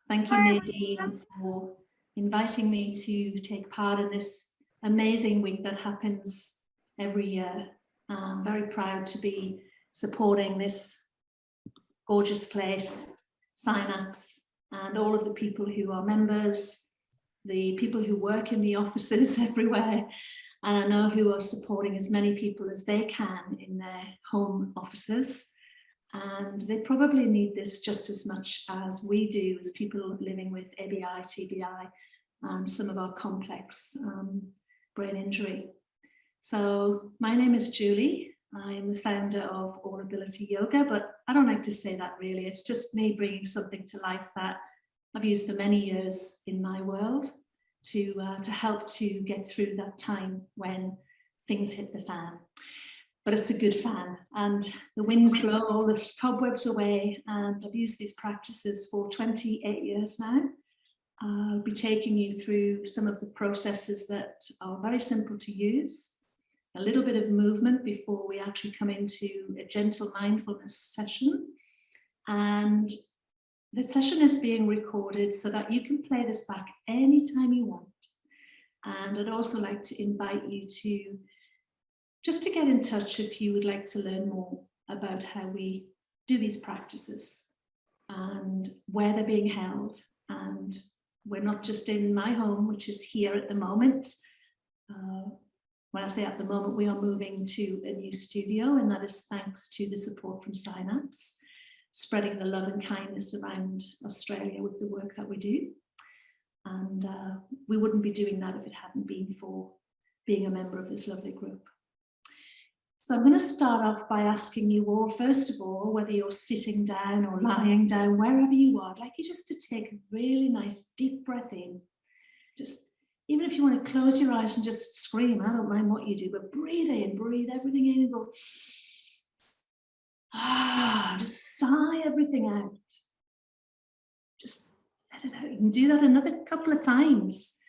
Thank you, Nadine, for inviting me to take part in this amazing week that happens every year. I'm very proud to be supporting this gorgeous place, Synapse, and all of the people who are members, the people who work in the offices everywhere, and I know who are supporting as many people as they can in their home offices. And they probably need this just as much as we do as people living with ABI, TBI, and some of our complex brain injury. So my name is Julie. I'm the founder of All Ability Yoga, but I don't like to say that really. It's just me bringing something to life that I've used for many years in my world to help to get through that time when things hit the fan. But it's a good fan, and the winds blow all the cobwebs away, and I've used these practices for 28 years now. I'll be taking you through some of the processes that are very simple to use, a little bit of movement before we actually come into a gentle mindfulness session. And the session is being recorded so that you can play this back anytime you want. And I'd also like to invite you to just to get in touch if you would like to learn more about how we do these practices and where they're being held. And we're not just in my home, which is here at the moment. When I say at the moment, we are moving to a new studio, and that is thanks to the support from Synapse, spreading the love and kindness around Australia with the work that we do. And we wouldn't be doing that if it hadn't been for being a member of this lovely group. So I'm going to start off by asking you all, first of all, whether you're sitting down or lying down, wherever you are, I'd like you just to take a really nice deep breath in. Just, even if you want to close your eyes and just scream, I don't mind what you do, but breathe in, breathe everything in and go, just sigh everything out. Just let it out. You can do that another couple of times.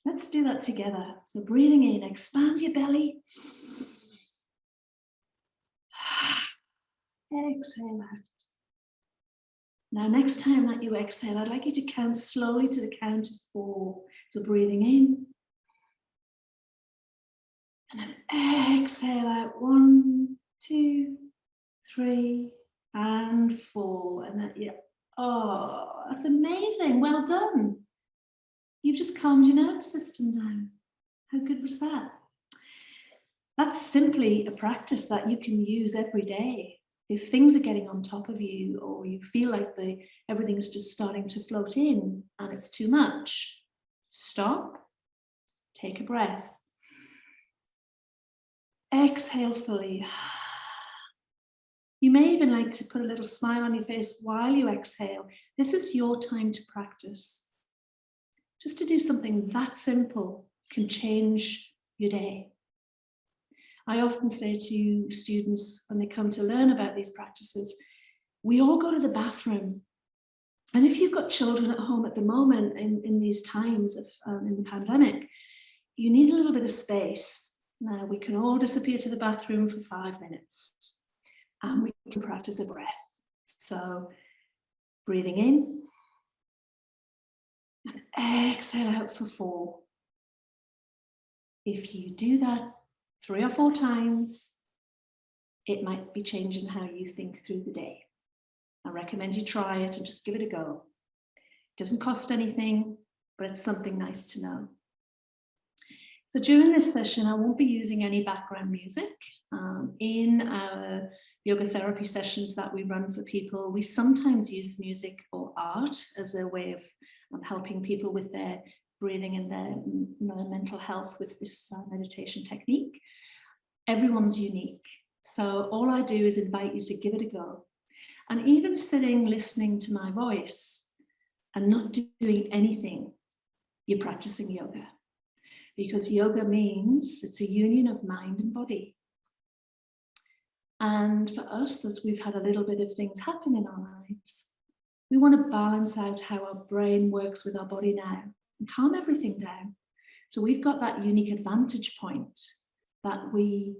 Let's do that together. So breathing in, expand your belly. Exhale out. Now, next time that you exhale, I'd like you to count slowly to the count of 4. So breathing in. And then exhale out. 1, 2, 3, and 4. And that, yeah. Oh, that's amazing. Well done. You've just calmed your nervous system down. How good was that? That's simply a practice that you can use every day. If things are getting on top of you, or you feel like everything's just starting to float in and it's too much, stop, take a breath, exhale fully. You may even like to put a little smile on your face while you exhale. This is your time to practice. Just to do something that simple can change your day. I often say to students when they come to learn about these practices, we all go to the bathroom. And if you've got children at home at the moment in these times of in the pandemic, you need a little bit of space. Now we can all disappear to the bathroom for 5 minutes and we can practice a breath. So breathing in and exhale out for 4. If you do that 3 or 4 times, it might be changing how you think through the day. I recommend you try it and just give it a go. It doesn't cost anything, but it's something nice to know. So during this session, I won't be using any background music. In our yoga therapy sessions that we run for people, we sometimes use music or art as a way of helping people with their breathing and their mental health with this meditation technique. Everyone's unique. So all I do is invite you to give it a go. And even sitting, listening to my voice and not doing anything, you're practicing yoga. Because yoga means it's a union of mind and body. And for us, as we've had a little bit of things happen in our lives, we want to balance out how our brain works with our body now and calm everything down. So we've got that unique advantage point that we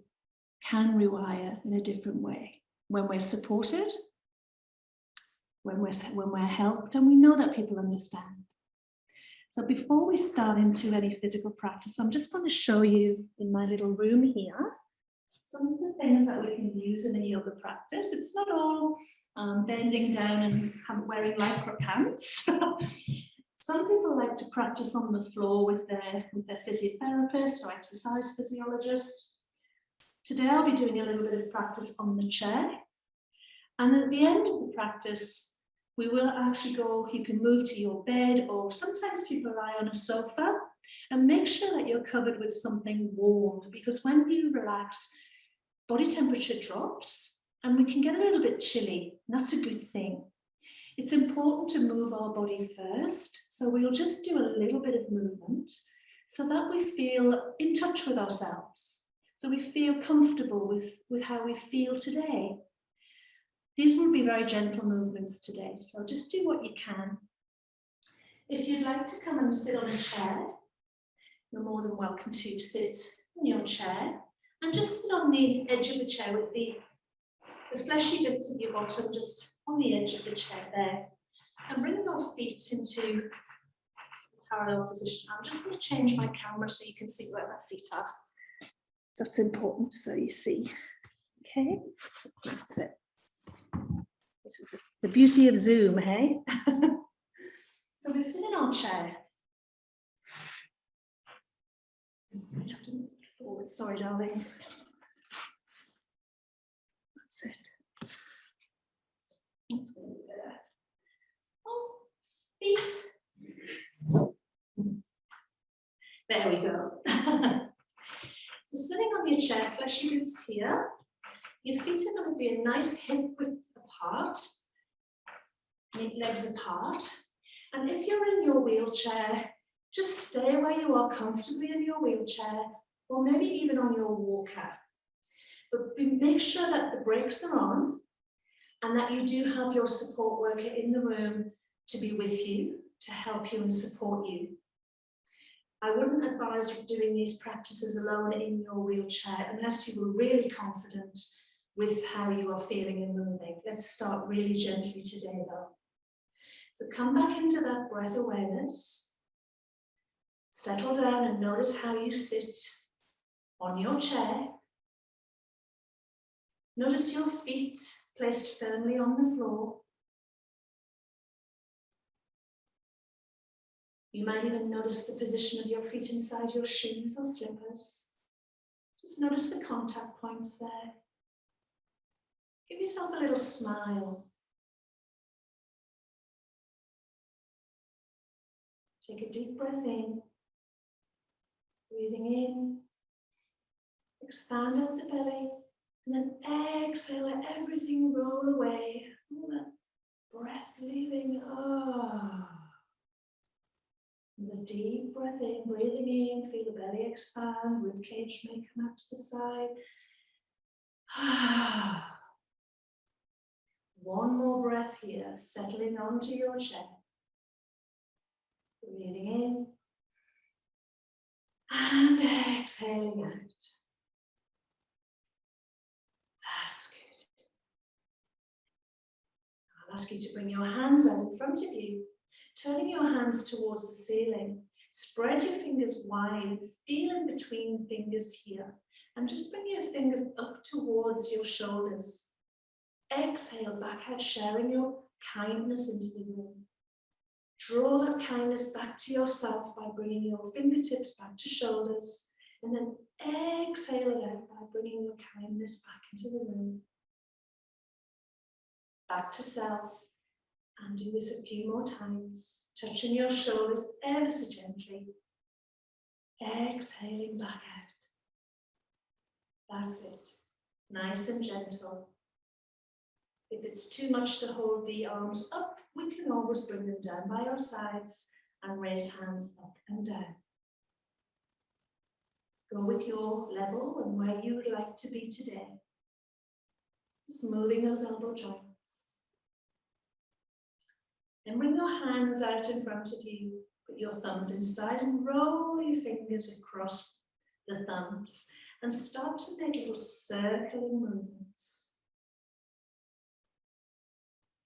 can rewire in a different way. When we're supported, when we're helped, and we know that people understand. So before we start into any physical practice, I'm just going to show you in my little room here some of the things that we can use in a yoga practice. It's not all bending down and wearing lycra pants. Some people like to practice on the floor with their physiotherapist or exercise physiologist. Today I'll be doing a little bit of practice on the chair. And at the end of the practice, we will actually go, you can move to your bed, or sometimes people lie on a sofa, and make sure that you're covered with something warm, because when you relax, body temperature drops and we can get a little bit chilly. And that's a good thing. It's important to move our body first. So we'll just do a little bit of movement so that we feel in touch with ourselves. So we feel comfortable with how we feel today. These will be very gentle movements today. So just do what you can. If you'd like to come and sit on a chair, you're more than welcome to sit in your chair and just sit on the edge of the chair with the fleshy bits of your bottom just on the edge of the chair there, and bring your feet into parallel position. I'm just going to change my camera so you can see where my feet are. That's important, so you see. Okay, that's it. This is the beauty of Zoom, hey? So we sit in our chair. I have to move forward. Sorry, darlings. That's it. That's going to be better. Oh, feet. There we go. So sitting on your chair, fleshy bits here. Your feet are going to be a nice hip width apart, legs apart. And if you're in your wheelchair, just stay where you are comfortably in your wheelchair, or maybe even on your walker. But make sure that the brakes are on and that you do have your support worker in the room to be with you, to help you and support you. I wouldn't advise doing these practices alone in your wheelchair unless you were really confident with how you are feeling and moving. Let's start really gently today though. So come back into that breath awareness. Settle down and notice how you sit on your chair. Notice your feet placed firmly on the floor. You might even notice the position of your feet inside your shoes or slippers. Just notice the contact points there. Give yourself a little smile. Take a deep breath in. Breathing in. Expand out the belly. And then exhale, let everything roll away. All that breath leaving. And the deep breath in, breathing in, feel the belly expand, rib cage may come out to the side. One more breath here, settling onto your chair. Breathing in and exhaling out. That's good. I'll ask you to bring your hands out in front of you, turning your hands towards the ceiling. Spread your fingers wide, feel in between fingers here, and just bring your fingers up towards your shoulders. Exhale back out, sharing your kindness into the room. Draw that kindness back to yourself by bringing your fingertips back to shoulders, and then exhale it out by bringing your kindness back into the room. Back to self, and do this a few more times, touching your shoulders ever so gently. Exhaling back out. That's it. Nice and gentle. If it's too much to hold the arms up, we can always bring them down by our sides and raise hands up and down. Go with your level and where you would like to be today. Just moving those elbow joints. Then bring your hands out in front of you, put your thumbs inside and roll your fingers across the thumbs and start to make little circling movements.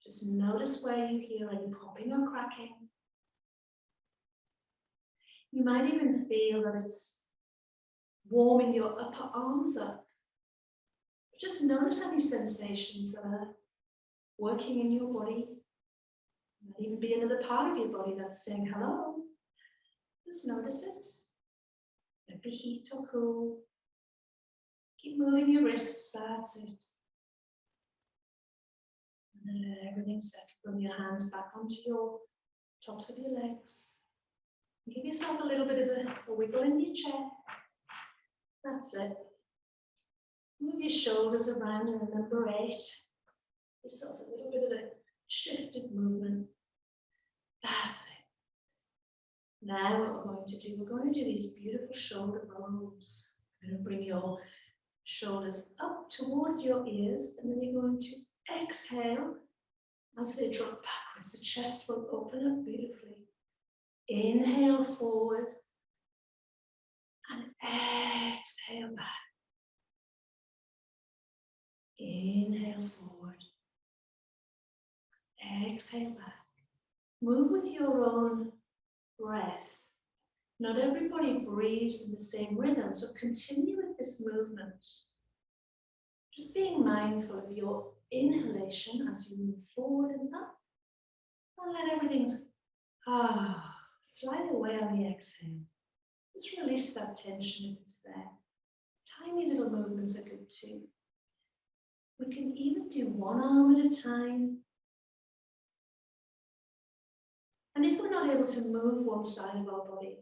Just notice where you hear any popping or cracking. You might even feel that it's warming your upper arms up. Just notice any sensations that are working in your body. It might even be another part of your body that's saying hello. Just notice it. Maybe heat or cool. Keep moving your wrists, that's it. And then let everything settle. Bring your hands back onto your tops of your legs. Give yourself a little bit of a wiggle in your chair. That's it. Move your shoulders around and remember 8. Give yourself a little bit of a shifted movement. That's it. Now what we're going to do these beautiful shoulder rolls. You're going to bring your shoulders up towards your ears, and then you're going to exhale as they drop backwards. The chest will open up beautifully. Inhale forward and exhale back. Inhale forward. Exhale back. Move with your own breath. Not everybody breathes in the same rhythm, so continue with this movement. Just being mindful of your inhalation as you move forward and up, and let everything slide away on the exhale. Just release that tension if it's there. Tiny little movements are good too. We can even do one arm at a time. And if we're not able to move one side of our body,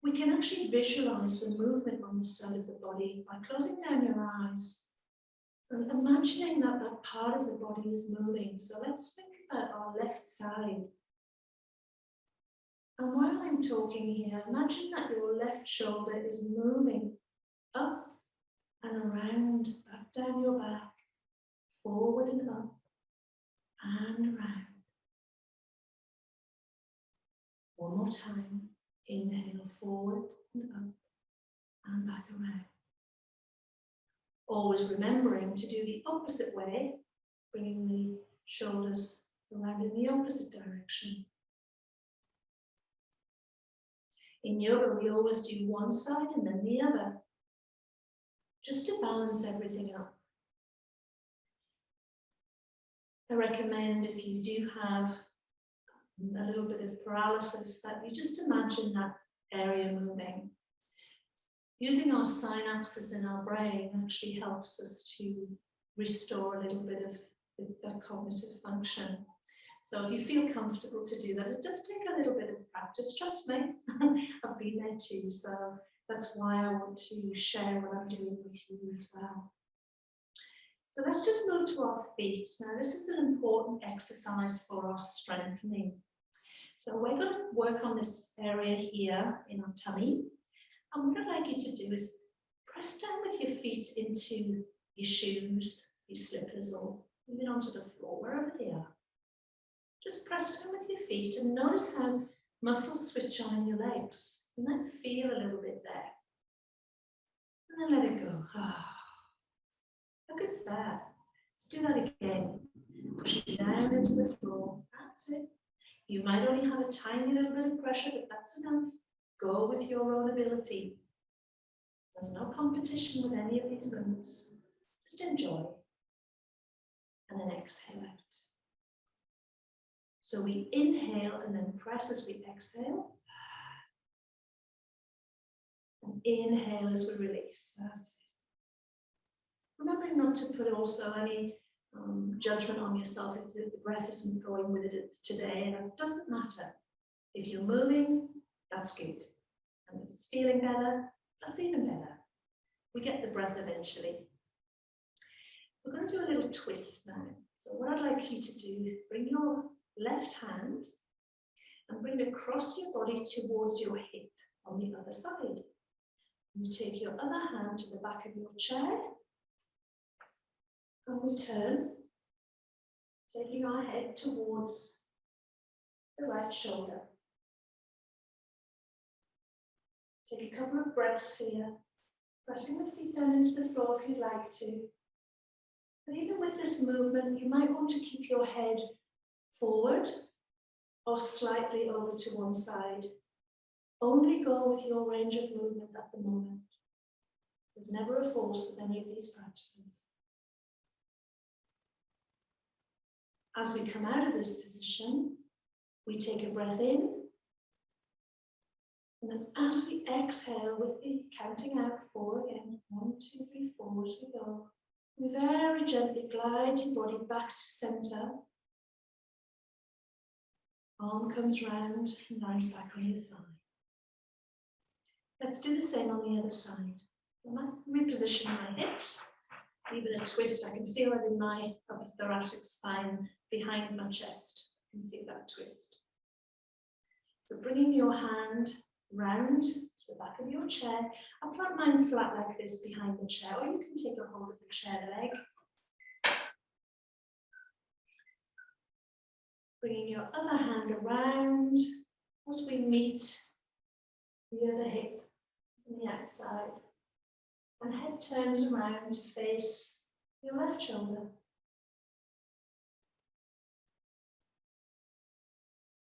we can actually visualize the movement on the side of the body by closing down your eyes and imagining that that part of the body is moving. So let's think about our left side. And while I'm talking here, imagine that your left shoulder is moving up and around, back down your back, forward and up and around. One more time. Inhale forward and up and back around. Always remembering to do the opposite way, bringing the shoulders around in the opposite direction. In yoga, we always do one side and then the other, just to balance everything up. I recommend if you do have a little bit of paralysis that you just imagine that area moving. Using our synapses in our brain actually helps us to restore a little bit of that cognitive function. So if you feel comfortable to do that, it does take a little bit of practice, trust me. I've been there too, so that's why I want to share what I'm doing with you as well. So let's just move to our feet. Now this is an important exercise for our strengthening. So we're going to work on this area here in our tummy. And what I'd like you to do is press down with your feet into your shoes, your slippers, or even onto the floor, wherever they are. Just press down with your feet and notice how muscles switch on in your legs. You might feel a little bit there. And then let it go. How good's that? Let's do that again. Push it down into the floor. That's it. You might only have a tiny little bit of pressure, but that's enough. Go with your own ability. There's no competition with any of these moves. Just enjoy. And then exhale out. So we inhale and then press as we exhale. And inhale as we release. That's it. Remembering not to put also any judgment on yourself if the breath isn't going with it today, and it doesn't matter. If you're moving, that's good. And if it's feeling better, that's even better. We get the breath eventually. We're going to do a little twist now. So what I'd like you to do is bring your left hand and bring it across your body towards your hip on the other side. You take your other hand to the back of your chair and we turn, taking our head towards the right shoulder. Take a couple of breaths here, pressing the feet down into the floor if you'd like to. But even with this movement, you might want to keep your head forward or slightly over to one side. Only go with your range of movement at the moment. There's never a force with any of these practices. As we come out of this position, we take a breath in. And then as we exhale with the counting out 4 again, 1, 2, 3, 4, as we go, we very gently glide your body back to center. Arm comes round and lands back on your thigh. Let's do the same on the other side. So I might reposition my hips, leave it a twist. I can feel it in my upper thoracic spine behind my chest. I can feel that twist. So bringing your hand round to the back of your chair. I plant mine flat like this behind the chair, or you can take a hold of the chair leg. Bringing your other hand around as we meet the other hip on the outside. And head turns around to face your left shoulder.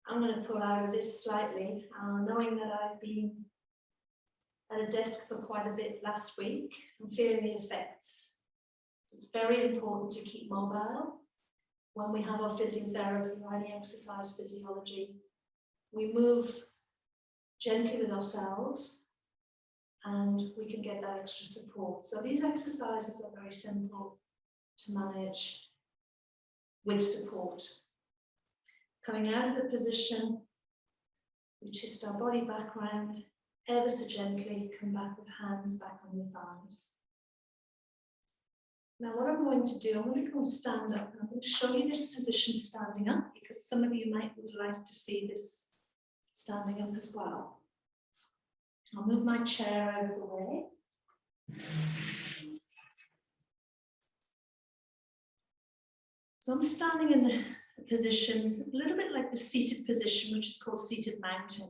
I'm going to pull out of this slightly, knowing that I've been at a desk for quite a bit last week. I'm feeling the effects. It's very important to keep mobile. When we have our physiotherapy or any exercise physiology, we move gently with ourselves and we can get that extra support. So these exercises are very simple to manage with support. Coming out of the position, we twist our body back round, ever so gently, come back with hands back on your thighs. Now what I'm going to do, I'm going to go and stand up, and I'm going to show you this position standing up, because some of you might would like to see this standing up as well. I'll move my chair out of the way. So I'm standing in the position, a little bit like the seated position, which is called seated mountain.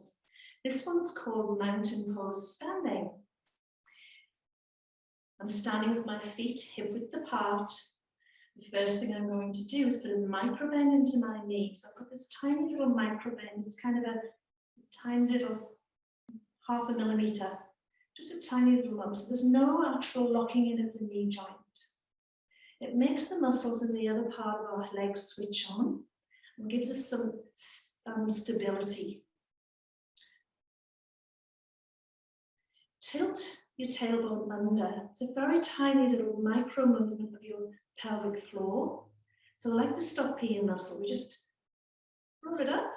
This one's called mountain pose standing. I'm standing with my feet hip width apart. The first thing I'm going to do is put a micro bend into my knee. So I've got this tiny little micro bend. It's kind of a tiny little 0.5 millimeter, just a tiny little lump. So there's no actual locking in of the knee joint. It makes the muscles in the other part of our legs switch on and gives us some stability. Tilt your tailbone under. It's a very tiny little micro movement of your pelvic floor. So like the stop peeing muscle, we just roll it up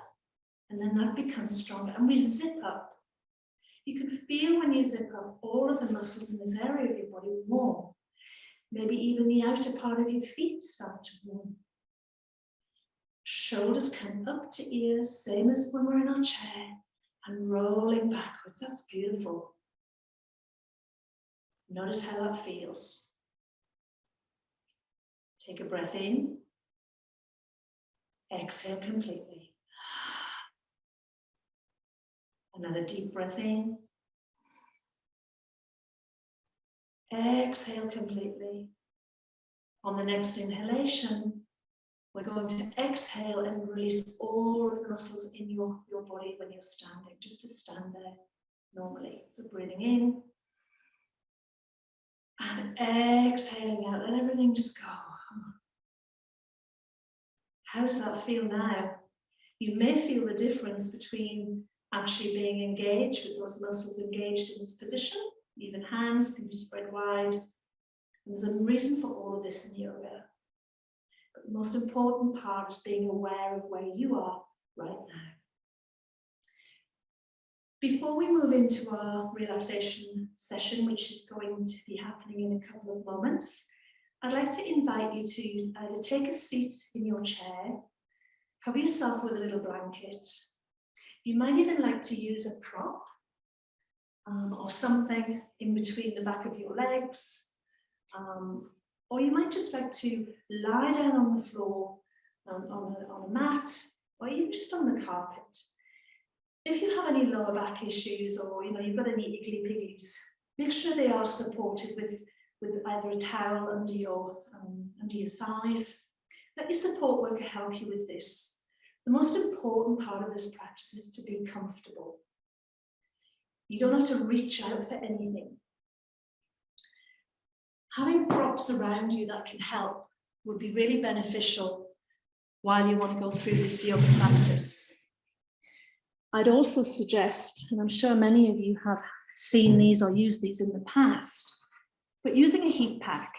and then that becomes stronger and we zip up. You can feel when you zip up all of the muscles in this area of your body warm. Maybe even the outer part of your feet start to warm. Shoulders come up to ears, same as when we're in our chair, and rolling backwards. That's beautiful. Notice how that feels. Take a breath in. Exhale completely. Another deep breath in. Exhale completely. On the next inhalation, we're going to exhale and release all of the muscles in your body when you're standing, just to stand there normally. So breathing in and exhaling out, let everything just go. How does that feel now? You may feel the difference between actually being engaged with those muscles engaged in this position. Even hands can be spread wide. And there's a reason for all of this in yoga. But the most important part is being aware of where you are right now. Before we move into our relaxation session, which is going to be happening in a couple of moments, I'd like to invite you to either take a seat in your chair, cover yourself with a little blanket. You might even like to use a prop or something in between the back of your legs. Or you might just like to lie down on the floor, on a mat, or even just on the carpet. If you have any lower back issues, or you've got any iggly piggies, make sure they are supported with either a towel under your thighs. Let your support worker help you with this. The most important part of this practice is to be comfortable. You don't have to reach out for anything. Having props around you that can help would be really beneficial while you want to go through this yoga practice. I'd also suggest, and I'm sure many of you have seen these or used these in the past, but using a heat pack.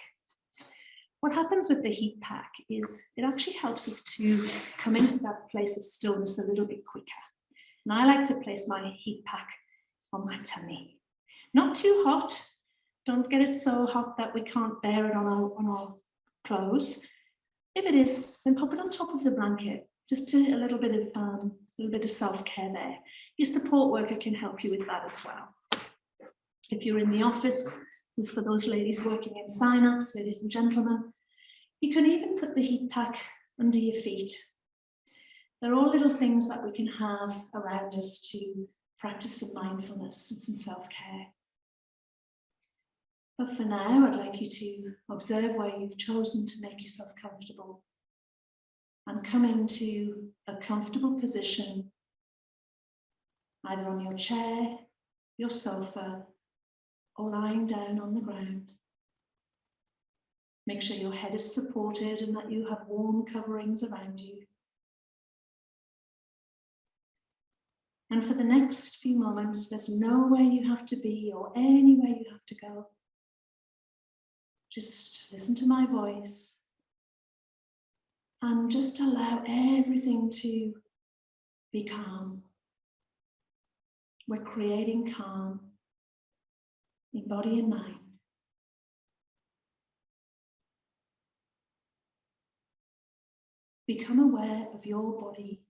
What happens with the heat pack is it actually helps us to come into that place of stillness a little bit quicker. And I like to place my heat pack on my tummy. Not too hot. Don't get it so hot that we can't bear it on our clothes. If it is, then pop it on top of the blanket. Just a little bit of self-care there. Your support worker can help you with that as well. If you're in the office, for those ladies working in sign-ups, ladies and gentlemen, you can even put the heat pack under your feet. They're all little things that we can have around us to practice some mindfulness and some self-care. But for now, I'd like you to observe where you've chosen to make yourself comfortable and come into a comfortable position, either on your chair, your sofa, or lying down on the ground. Make sure your head is supported and that you have warm coverings around you. And for the next few moments, there's nowhere you have to be or anywhere you have to go. Just listen to my voice and just allow everything to be calm. We're creating calm in body and mind. Become aware of your body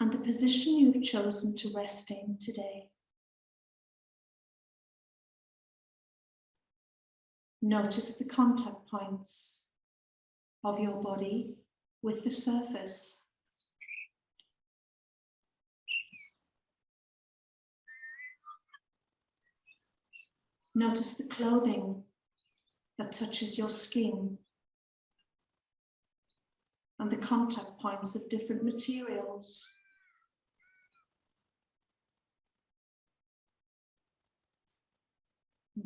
and the position you have chosen to rest in today. Notice the contact points of your body with the surface. Notice the clothing that touches your skin and the contact points of different materials.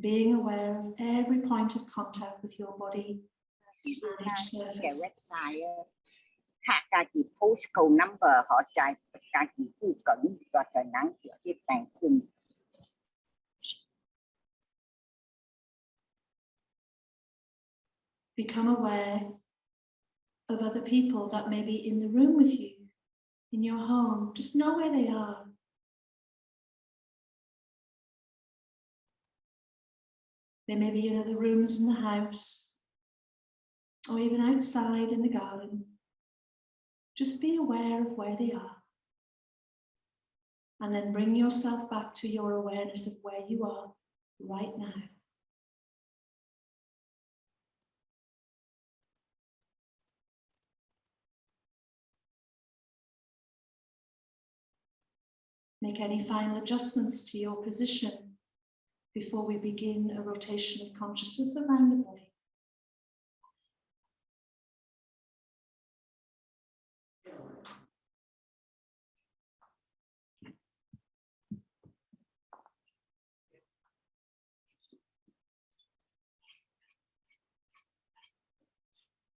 Being aware of every point of contact with your body and each surface. Cái website hát ca chỉ post câu number họ chạy ca chỉ thu cẩn và trời nắng ở chiếc bàn chung. Become aware of other people that may be in the room with you, in your home. Just know where they are. They may be in other rooms in the house, or even outside in the garden. Just be aware of where they are. And then bring yourself back to your awareness of where you are right now. Make any final adjustments to your position before we begin a rotation of consciousness around the body.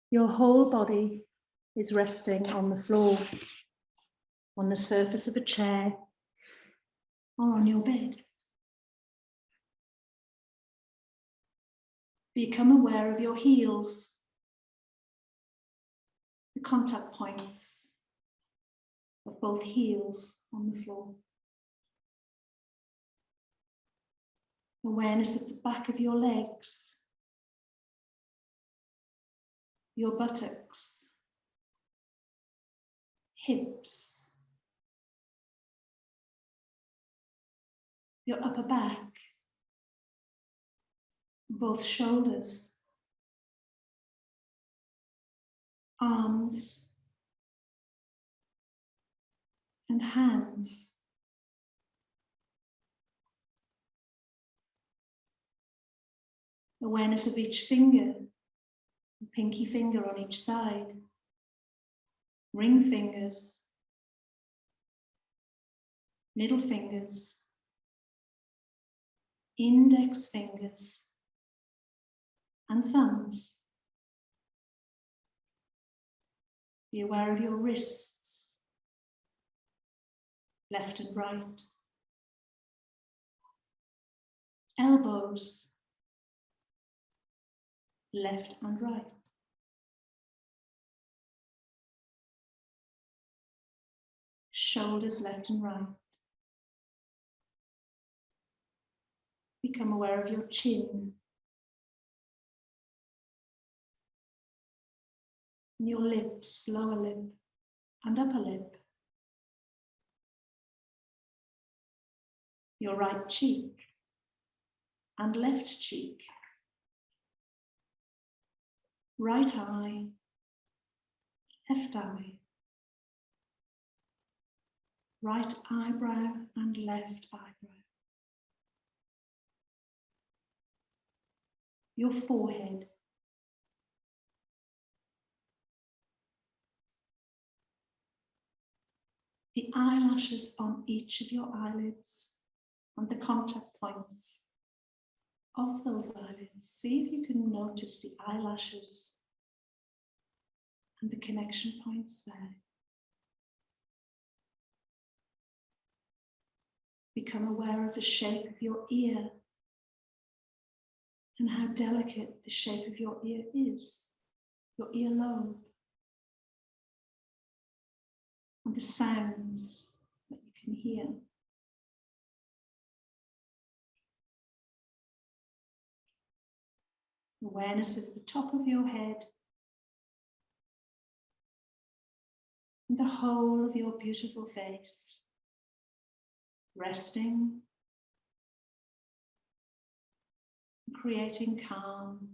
Your whole body is resting on the floor, on the surface of a chair, or on your bed. Become aware of your heels, the contact points of both heels on the floor. Awareness of the back of your legs, your buttocks, hips, your upper back, both shoulders, arms, and hands. Awareness of each finger, pinky finger on each side, ring fingers, middle fingers, index fingers, and thumbs. Be aware of your wrists, left and right, elbows, left and right. Shoulders left and right. Become aware of your chin, and your lips, lower lip and upper lip. Your right cheek and left cheek. Right eye, left eye. Right eyebrow and left eyebrow. Your forehead. The eyelashes on each of your eyelids and the contact points of those eyelids. See if you can notice the eyelashes and the connection points there. Become aware of the shape of your ear and how delicate the shape of your ear is, your earlobe, and the sounds that you can hear. Awareness of the top of your head and the whole of your beautiful face, resting, creating calm.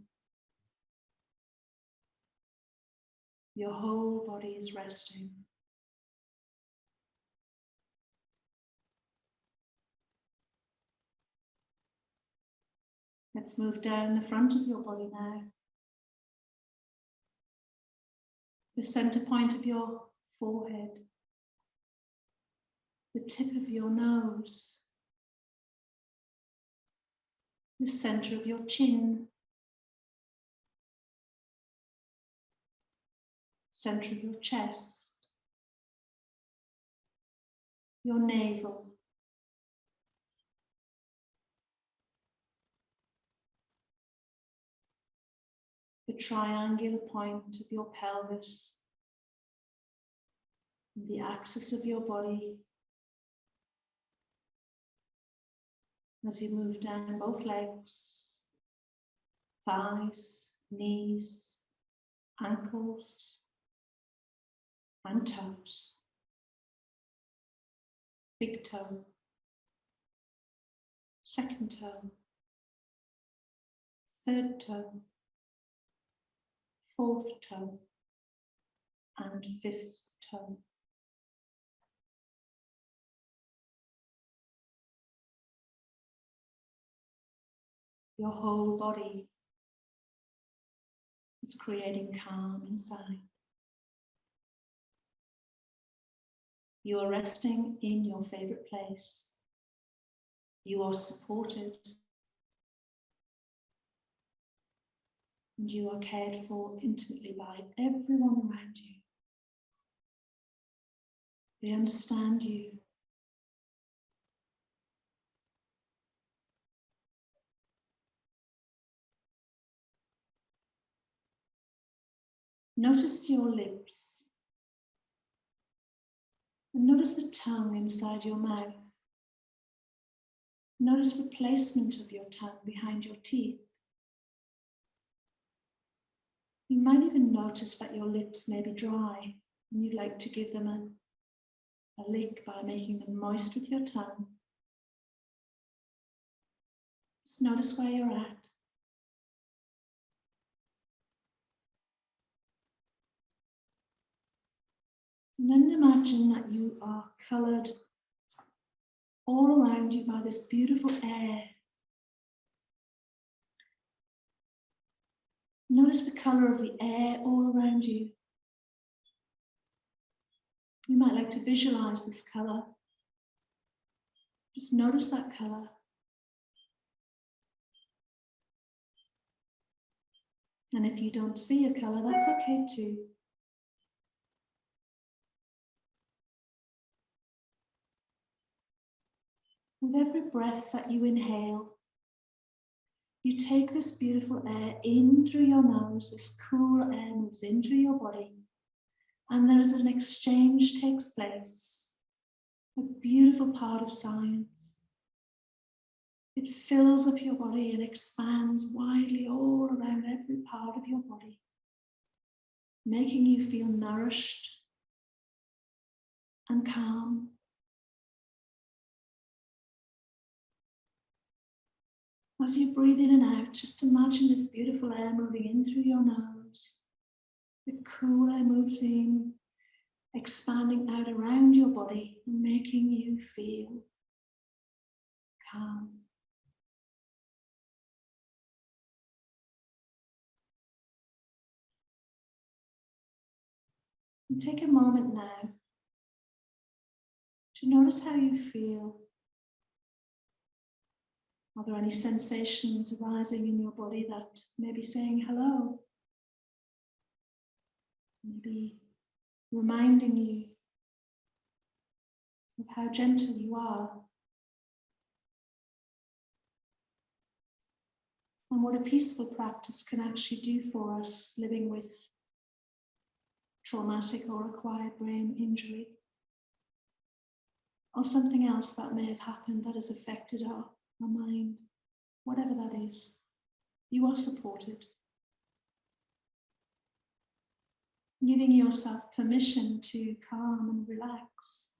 Your whole body is resting. Let's move down the front of your body now. The center point of your forehead, the tip of your nose, the center of your chin, center of your chest, your navel, the triangular point of your pelvis, the axis of your body. As you move down both legs, thighs, knees, ankles, and toes. Big toe, second toe, third toe, fourth toe, and fifth toe. Your whole body is creating calm inside. You are resting in your favorite place. You are supported. And you are cared for intimately by everyone around you. They understand you. Notice your lips. And notice the tongue inside your mouth. Notice the placement of your tongue behind your teeth. You might even notice that your lips may be dry and you'd like to give them a lick by making them moist with your tongue. Just notice where you're at. And then imagine that you are coloured all around you by this beautiful air. Notice the colour of the air all around you. You might like to visualize this color. Just notice that color. And if you don't see a color, that's okay too. With every breath that you inhale, you take this beautiful air in through your nose, this cool air moves in through your body, and there is an exchange takes place, a beautiful part of science. It fills up your body and expands widely all around every part of your body, making you feel nourished and calm. As you breathe in and out, just imagine this beautiful air moving in through your nose. The cool air moves in, expanding out around your body and making you feel calm. And take a moment now to notice how you feel. Are there any sensations arising in your body that may be saying hello? Maybe reminding you of how gentle you are and what a peaceful practice can actually do for us living with traumatic or acquired brain injury, or something else that may have happened that has affected our mind. Whatever that is, you are supported. Giving yourself permission to calm and relax.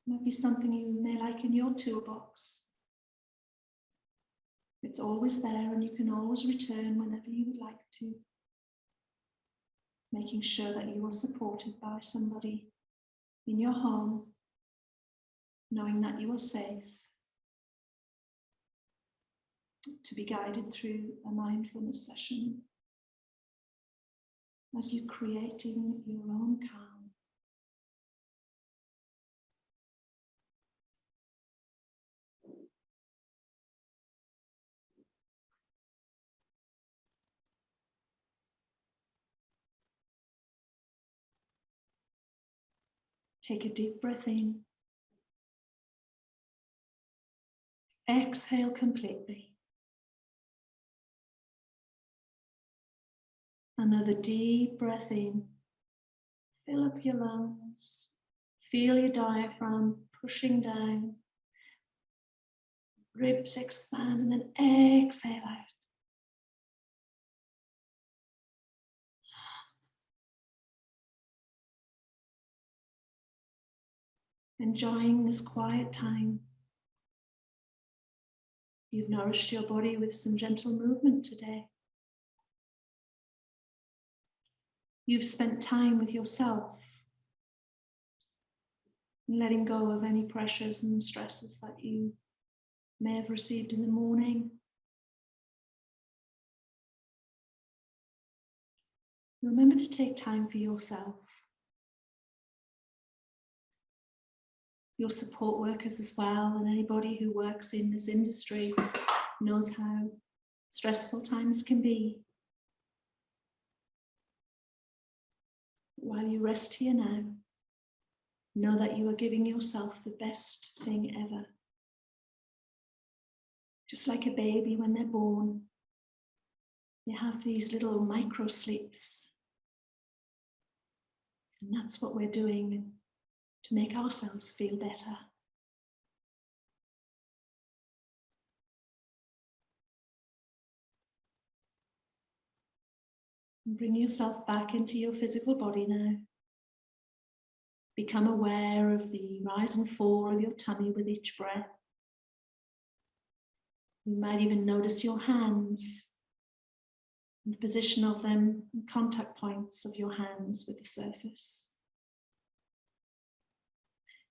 Might be something you may like in your toolbox. It's always there and you can always return whenever you would like to. Making sure that you are supported by somebody in your home, knowing that you are safe to be guided through a mindfulness session as you're creating your own calm. Take a deep breath in. Exhale completely. Another deep breath in. Fill up your lungs. Feel your diaphragm pushing down. Ribs expand and then exhale out. Enjoying this quiet time. You've nourished your body with some gentle movement today. You've spent time with yourself, letting go of any pressures and stresses that you may have received in the morning. Remember to take time for yourself. Your support workers as well, and anybody who works in this industry knows how stressful times can be. While you rest here now, know that you are giving yourself the best thing ever. Just like a baby when they're born, they have these little micro sleeps. And that's what we're doing to make ourselves feel better. And bring yourself back into your physical body now. Become aware of the rise and fall of your tummy with each breath. You might even notice your hands and the position of them and contact points of your hands with the surface.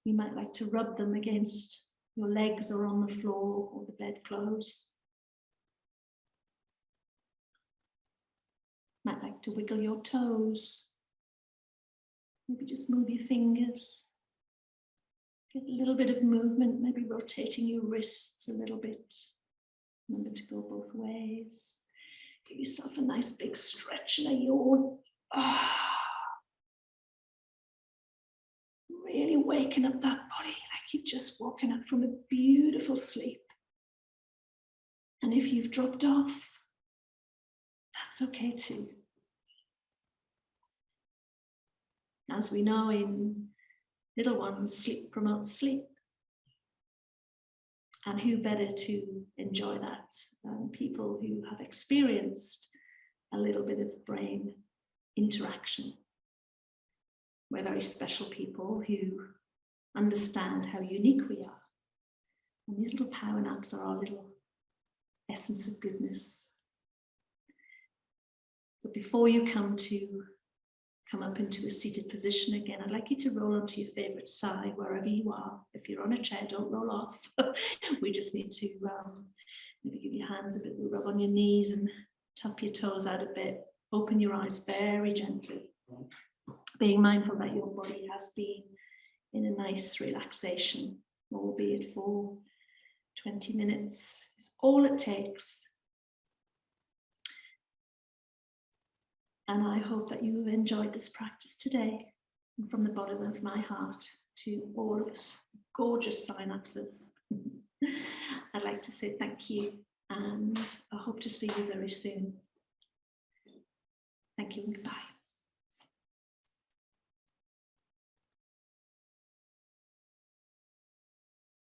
You might like to rub them against your legs or on the floor or the bedclothes. Might like to wiggle your toes Maybe just move your fingers. Get a little bit of movement, maybe rotating your wrists a little bit. Remember to go both ways. Give yourself a nice big stretch and a yawn. Really waking up that body like you've just woken up from a beautiful sleep. And if you've dropped off, that's okay too. As we know in little ones, sleep promotes sleep. And who better to enjoy that than people who have experienced a little bit of brain interaction. We're very special people who understand how unique we are. And these little power naps are our little essence of goodness. So before you come up into a seated position again, I'd like you to roll onto your favorite side wherever you are. If you're on a chair, don't roll off. We just need to maybe give your hands a bit of a rub on your knees and tap your toes out a bit. Open your eyes very gently, being mindful that your body has been in a nice relaxation, albeit for 20 minutes is all it takes. And I hope that you have enjoyed this practice today. And from the bottom of my heart to all of us gorgeous synapses, I'd like to say thank you, and I hope to see you very soon. Thank you and goodbye.